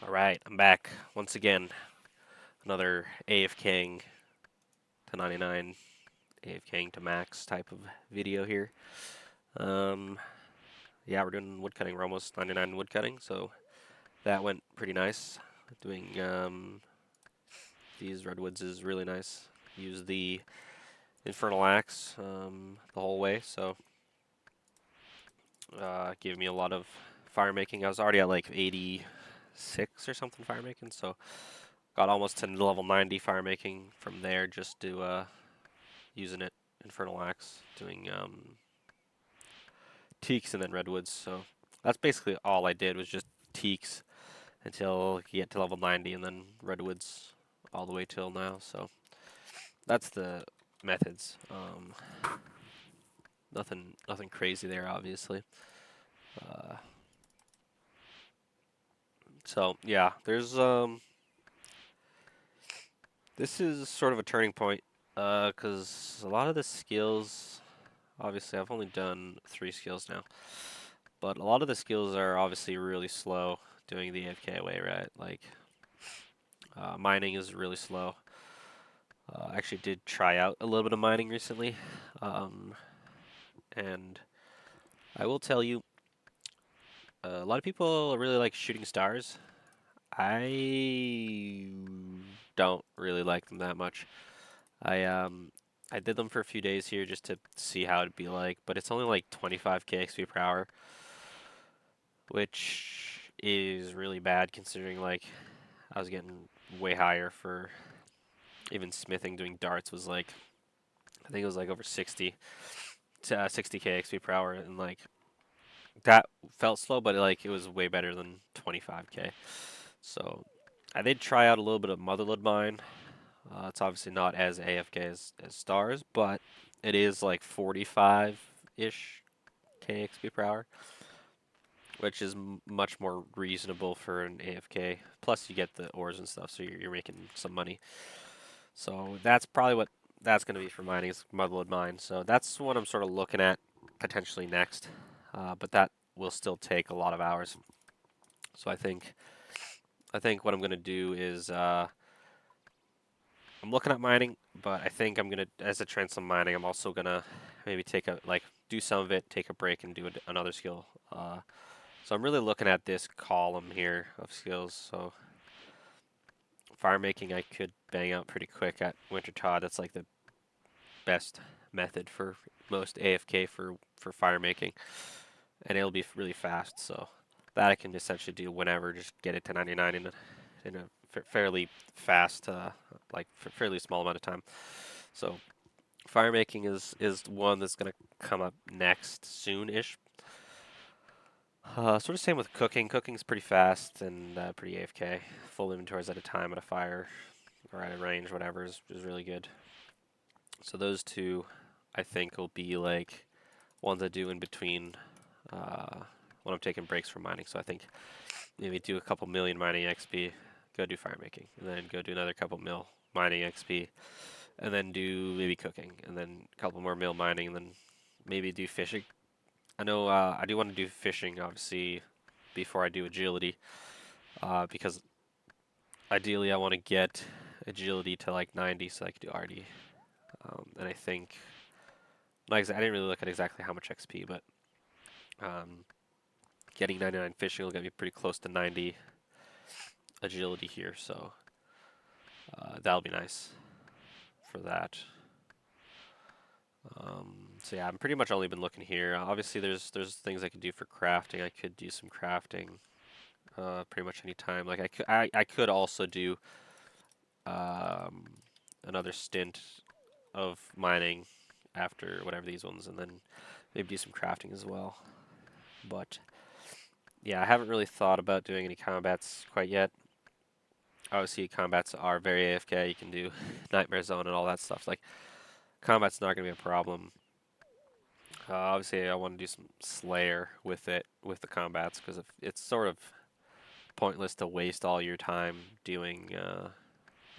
Alright, I'm back once again. Another AFKing to 99, AFKing to max type of video here. Um, yeah, we're doing woodcutting. We're almost 99 woodcutting, so that went pretty nice. Doing these redwoods is really nice. Use the infernal axe the whole way, so gave me a lot of fire making. I was already at like 86 or something fire making, so got almost to level 90 fire making from there just to using it infernal axe, doing teaks and then redwoods. So that's basically all I did was just teaks until you get to level 90 and then redwoods all the way till now. So that's the methods. Nothing crazy there, obviously. Uh, so yeah, there's this is sort of a turning point because a lot of the skills, obviously, I've only done 3 skills now, but a lot of the skills are obviously really slow doing the AFK way, right? Like mining is really slow. I actually did try out a little bit of mining recently, um, and I will tell you, a lot of people really like shooting stars. I don't really like them that much. I um, I did them for a few days here just to see how it'd be like, but it's only like 25k XP per hour, which is really bad considering like I was getting way higher for even smithing. Doing darts was like I think it was like over 60k XP per hour, and like that felt slow, but like it was way better than 25k. So I did try out a little bit of Motherlode Mine. It's obviously not as AFK as stars, but it is like 45-ish k XP per hour, which is much more reasonable for an AFK. Plus, you get the ores and stuff, so you're making some money. So that's probably what that's going to be for mining is Motherlode Mine. So that's what I'm sort of looking at potentially next, but that will still take a lot of hours. So I think what I'm going to do is I'm looking at mining, but I think I'm going to, as a trend some mining, I'm also going to maybe take a like do some of it, take a break, and do another skill. So I'm really looking at this column here of skills. So fire making I could bang out pretty quick at Winter Todd. That's like the best method for most AFK for fire making, and it'll be really fast. So that I can essentially do whenever, just get it to 99 in a fairly fast, like fairly small amount of time. So fire making is one that's gonna come up next soon-ish. Sort of same with cooking. Cooking's pretty fast and pretty AFK. Full inventories at a time at a fire or at a range, whatever, is really good. So those two, I think, will be like ones I do in between when I'm taking breaks from mining. So I think maybe do a couple million mining XP, go do fire making, and then go do another couple mil mining XP, and then do maybe cooking, and then a couple more mil mining, and then maybe do fishing. I know I do want to do fishing, obviously, before I do agility, because ideally I want to get agility to like 90 so I can do RD. And I think, like I didn't really look at exactly how much XP, but um, getting 99 fishing will get me pretty close to 90 agility here, so that'll be nice for that. So yeah, I'm pretty much only been looking here. Obviously, there's things I could do for crafting. I could do some crafting pretty much any time. Like I could also do um, another stint of mining after whatever these ones, and then maybe do some crafting as well. But yeah, I haven't really thought about doing any combats quite yet. Obviously, combats are very AFK. You can do Nightmare Zone and all that stuff. Like, combat's not going to be a problem. Obviously, I want to do some Slayer with it, with the combats, because it's sort of pointless to waste all your time doing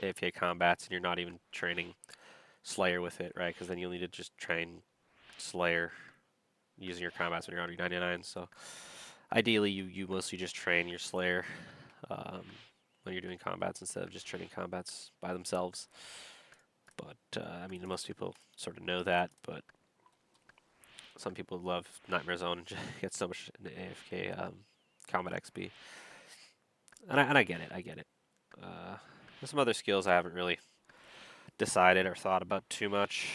AFK combats and you're not even training Slayer with it, right? Because then you'll need to just train Slayer using your combats when you're already 99. So ideally, you mostly just train your Slayer when you're doing combats instead of just trading combats by themselves. But I mean, most people sort of know that, but some people love Nightmare Zone and just get so much in the AFK combat XP. And I get it, I get it. There's some other skills I haven't really decided or thought about too much.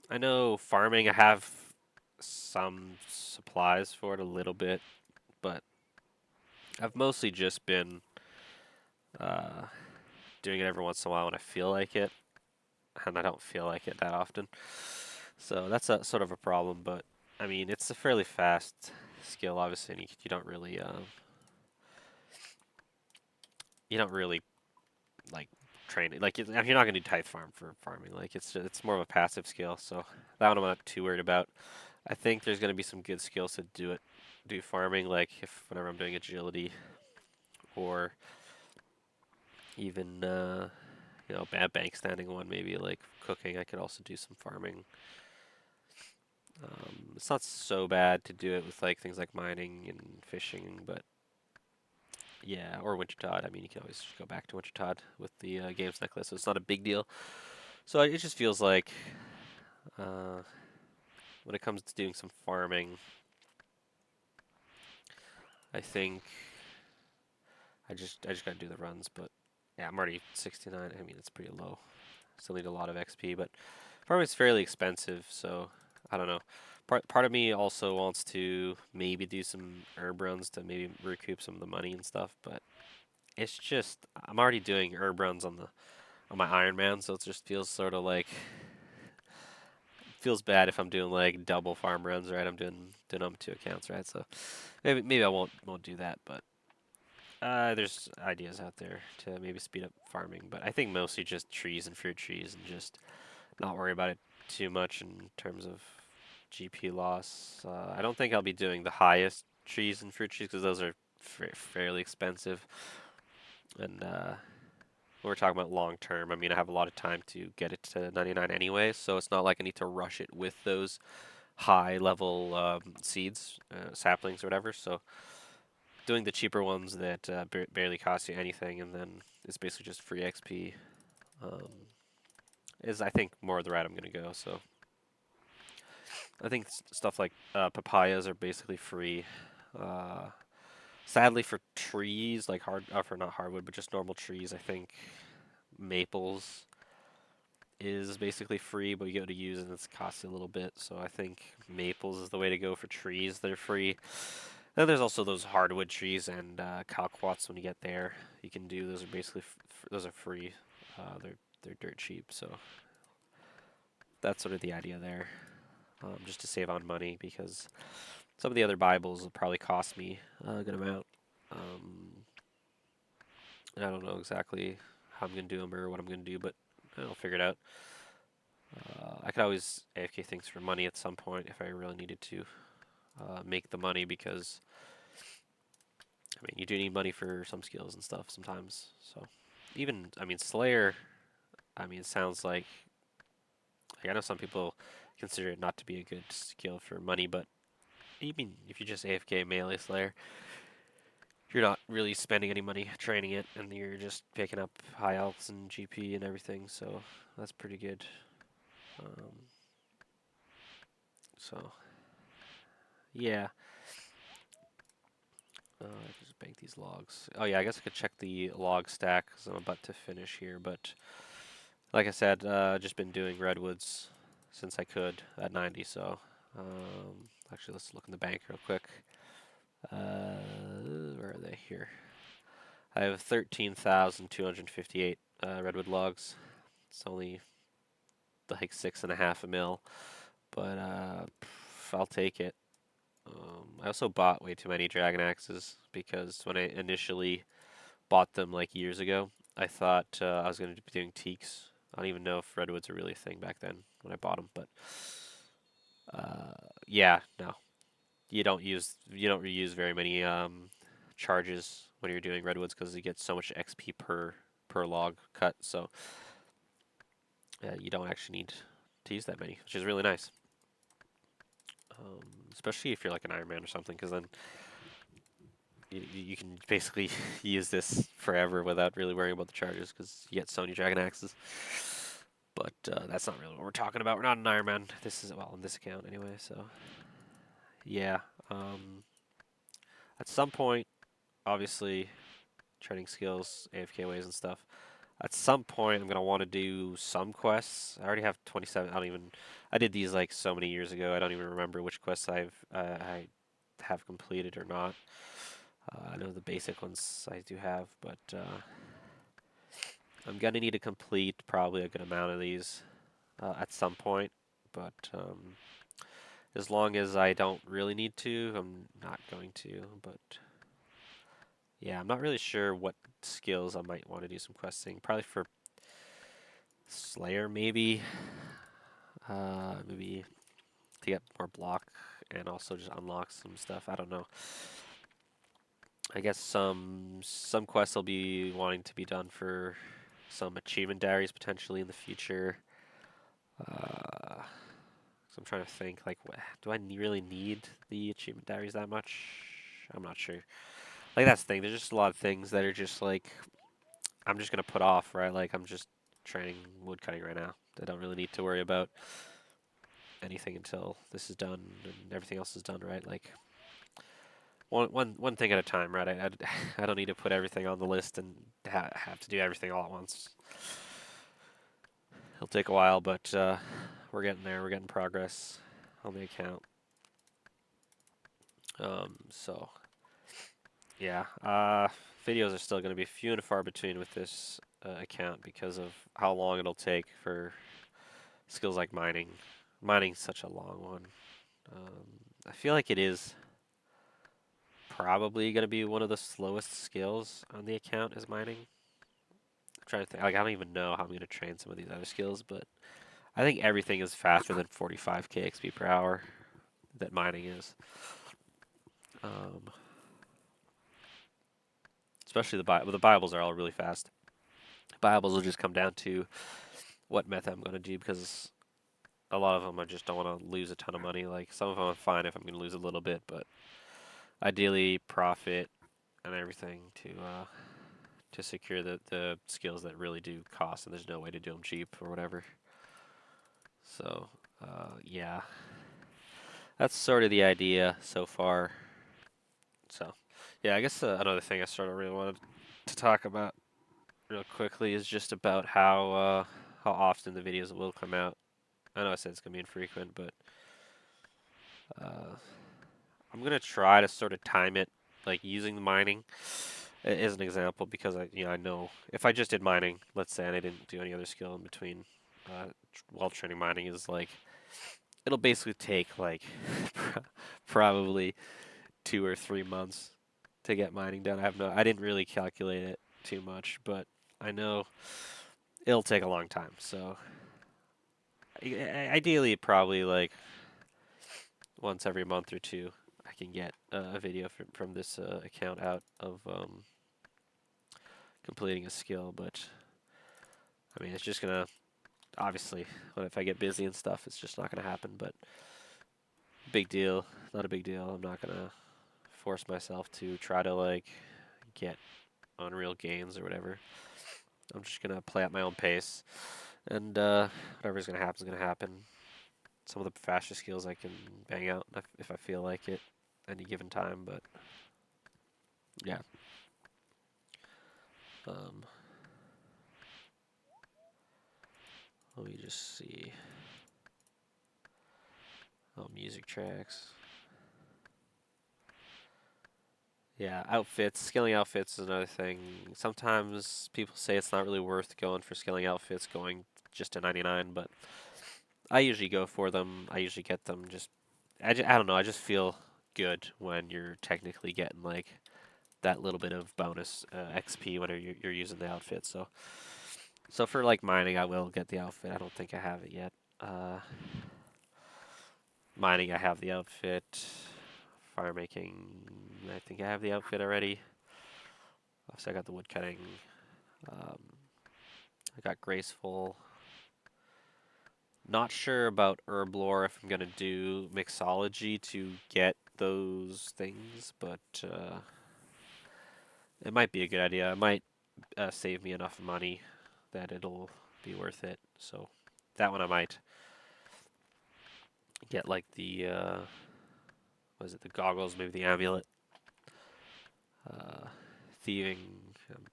I know farming, I have some supplies for it a little bit, but I've mostly just been uh, doing it every once in a while when I feel like it, and I don't feel like it that often. So that's a sort of a problem, but I mean, it's a fairly fast skill, obviously, and you you don't really like train it. Like you're not gonna do tithe farm for farming. Like it's more of a passive skill, so that one I'm not too worried about. I think there's gonna be some good skills to do farming, like if whenever I'm doing agility or even bank standing one, maybe like cooking. I could also do some farming. It's not so bad to do it with like things like mining and fishing, but yeah, or Wintertod. I mean, you can always go back to Wintertod with the games necklace, so it's not a big deal. So it just feels like uh, when it comes to doing some farming, I think I just gotta do the runs. But yeah, I'm already 69. I mean, it's pretty low. Still need a lot of XP, but farming is fairly expensive, so I don't know. Part of me also wants to maybe do some herb runs to maybe recoup some of the money and stuff, but it's just I'm already doing herb runs on my Iron Man, so it just feels sort of like feels bad if I'm doing like double farm runs, right? I'm doing them 2 accounts, right? So maybe I won't do that, but there's ideas out there to maybe speed up farming, but I think mostly just trees and fruit trees and just not worry about it too much in terms of GP loss. I don't think I'll be doing the highest trees and fruit trees because those are fairly expensive, and we're talking about long term. I mean, I have a lot of time to get it to 99 anyway, so it's not like I need to rush it with those high level seeds, saplings, or whatever. So doing the cheaper ones that barely cost you anything, and then it's basically just free XP, um, is I think more the route I'm gonna go. So I think stuff like papayas are basically free. Uh, Sadly for trees, like for not hardwood, but just normal trees, I think maples is basically free, but you go to use it and it's costing a little bit. So I think maples is the way to go for trees. They're free. Then there's also those hardwood trees and calquats when you get there. You can do those are basically those are free. They're dirt cheap. So that's sort of the idea there, just to save on money because some of the other Bibles will probably cost me a good amount. And I don't know exactly how I'm gonna do them or what I'm gonna do, but I'll figure it out. I could always AFK things for money at some point if I really needed to make the money because I mean you do need money for some skills and stuff sometimes. So even I mean Slayer, I mean it sounds like I know some people consider it not to be a good skill for money, but even if you just AFK melee Slayer, you're not really spending any money training it, and you're just picking up high healths and GP and everything. So that's pretty good. Um, so yeah, I can just bank these logs. Oh yeah, I guess I could check the log stack because I'm about to finish here. But like I said, just been doing redwoods since I could at 90. So actually, let's look in the bank real quick. Where are they here? I have 13,258 redwood logs. It's only like 6.5 a mil, but I'll take it. I also bought way too many dragon axes because when I initially bought them like years ago, I thought I was going to be doing teaks. I don't even know if redwoods are really a thing back then when I bought them, but yeah, no, you don't reuse very many charges when you're doing redwoods because you get so much XP per log cut. So you don't actually need to use that many, which is really nice. Especially if you're like an Iron Man or something, because then you can basically use this forever without really worrying about the charges because you get so many dragon axes. But that's not really what we're talking about. We're not an Iron Man. This is, well, on this account anyway, so yeah. At some point, obviously, training skills, AFK ways and stuff. At some point, I'm gonna want to do some quests. I already have 27. I don't even. I did these like so many years ago. I don't even remember which quests I have completed or not. I know the basic ones I do have, but I'm gonna need to complete probably a good amount of these at some point. But as long as I don't really need to, I'm not going to. But yeah, I'm not really sure what skills I might want to do some questing. Probably for Slayer, maybe. Maybe to get more block and also just unlock some stuff. I don't know. I guess some quests will be wanting to be done for some achievement diaries potentially in the future. So I'm trying to think, like, do I really need the achievement diaries that much? I'm not sure. Like, that's the thing. There's just a lot of things that are just like I'm just gonna put off, right? Like, I'm just training woodcutting right now. I don't really need to worry about anything until this is done and everything else is done, right? Like, one thing at a time, right? I don't need to put everything on the list and have to do everything all at once. It'll take a while, but we're getting there. We're getting progress on the account. So yeah, videos are still going to be few and far between with this account because of how long it'll take for skills like mining. Mining's such a long one. I feel like it is probably going to be one of the slowest skills on the account is mining. I'm trying to think. Like, I don't even know how I'm going to train some of these other skills, but I think everything is faster than 45k XP per hour that mining is. Especially the Bibles are all really fast. Bibles will just come down to what method I'm going to do because a lot of them I just don't want to lose a ton of money. Like, some of them I'm fine if I'm going to lose a little bit, but ideally profit and everything to secure the skills that really do cost, and there's no way to do them cheap or whatever. So yeah, that's sort of the idea so far. So yeah, I guess another thing I sort of really wanted to talk about real quickly is just about how often the videos will come out. I know I said it's gonna be infrequent, but uh, I'm gonna try to sort of time it, like using the mining as an example, because I know if I just did mining, let's say, and I didn't do any other skill in between, while training mining is like it'll basically take like probably 2 or 3 months to get mining done. I didn't really calculate it too much, but I know it'll take a long time. So ideally, probably like once every month or two, I can get a video from this account out of completing a skill. But I mean, it's just gonna obviously, if I get busy and stuff, it's just not gonna happen. But big deal, not a big deal. I'm not gonna force myself to try to like get unreal gains or whatever. I'm just gonna play at my own pace, and whatever's gonna happen is gonna happen. Some of the faster skills I can bang out if I feel like it any given time, but yeah. Um, Let me just see. Oh, music tracks. Yeah, outfits. Skilling outfits is another thing. Sometimes people say it's not really worth going for skilling outfits, going just to 99, but I usually go for them. I usually get them just I don't know, I just feel good when you're technically getting like that little bit of bonus XP when you're using the outfit. So for like mining, I will get the outfit. I don't think I have it yet. Mining, I have the outfit. Fire making, I think I have the outfit already. So I got the woodcutting. I got graceful. Not sure about herb lore if I'm gonna do mixology to get those things, but It might be a good idea. It might save me enough money that it'll be worth it. So that one I might get like the was it the goggles, maybe the amulet, thieving. Um,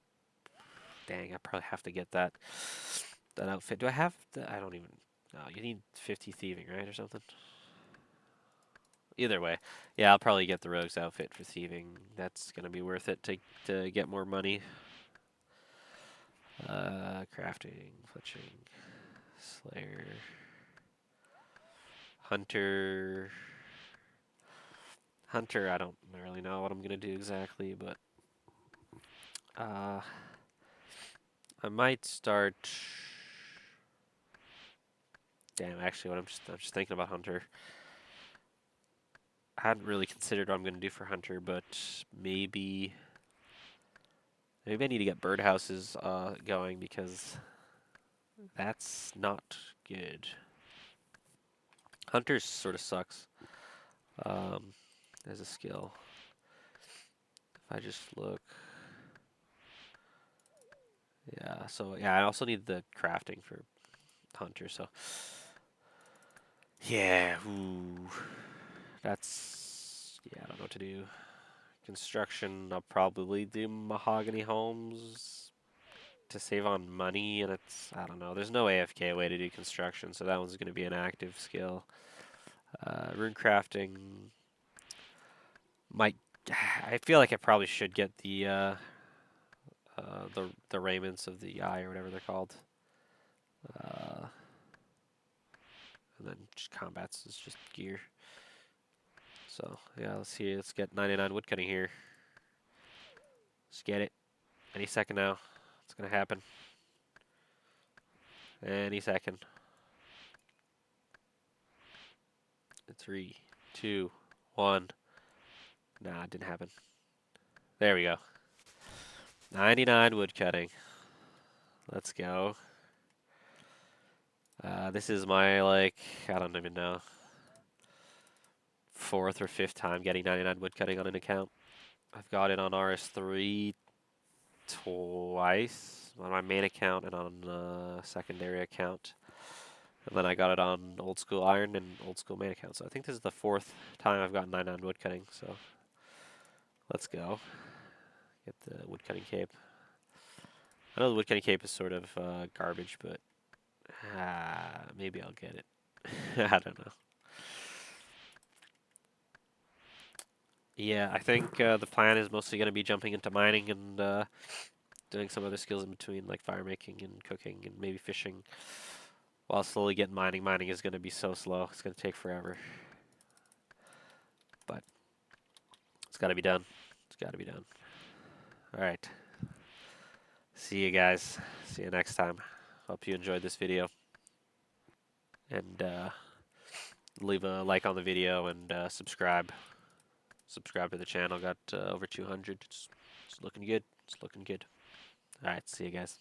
Dang, I probably have to get that outfit. Do I have? I don't even. No, you need 50 thieving, right, or something. Either way, yeah, I'll probably get the rogue's outfit for thieving. That's gonna be worth it to get more money. Crafting, fletching, slayer, hunter. Hunter, I don't really know what I'm gonna do exactly, but uh, I might start. Damn, actually, I'm just thinking about hunter. I hadn't really considered what I'm gonna do for hunter, but maybe I need to get birdhouses going because that's not good. Hunters sort of sucks as a skill. If I just look, yeah. So yeah, I also need the crafting for hunter. So yeah, ooh, that's yeah. I don't know what to do. Construction, I'll probably do mahogany homes to save on money, and I don't know. There's no AFK way to do construction, so that one's going to be an active skill. Rune crafting might. I feel like I probably should get the raiments of the eye or whatever they're called. And then just combats is just gear. So yeah, let's see. Let's get 99 woodcutting here. Let's get it. Any second now. It's gonna happen. Any second. 3, 2, 1. Nah, it didn't happen. There we go. 99 woodcutting. Let's go. This is my, like, I don't even know, 4th or 5th time getting 99 woodcutting on an account. I've got it on RS3 twice, on my main account and on a secondary account. And then I got it on old school iron and old school main account. So I think this is the 4th time I've gotten 99 woodcutting. So let's go. Get the woodcutting cape. I know the woodcutting cape is sort of garbage, but maybe I'll get it. I don't know. Yeah, I think the plan is mostly going to be jumping into mining and doing some other skills in between, like fire making and cooking and maybe fishing, while slowly getting mining. Mining is going to be so slow. It's going to take forever. But it's got to be done. It's got to be done. All right. See you guys. See you next time. Hope you enjoyed this video. And leave a like on the video and subscribe. Subscribe to the channel. Got over 200. It's looking good. It's looking good. All right. See you guys.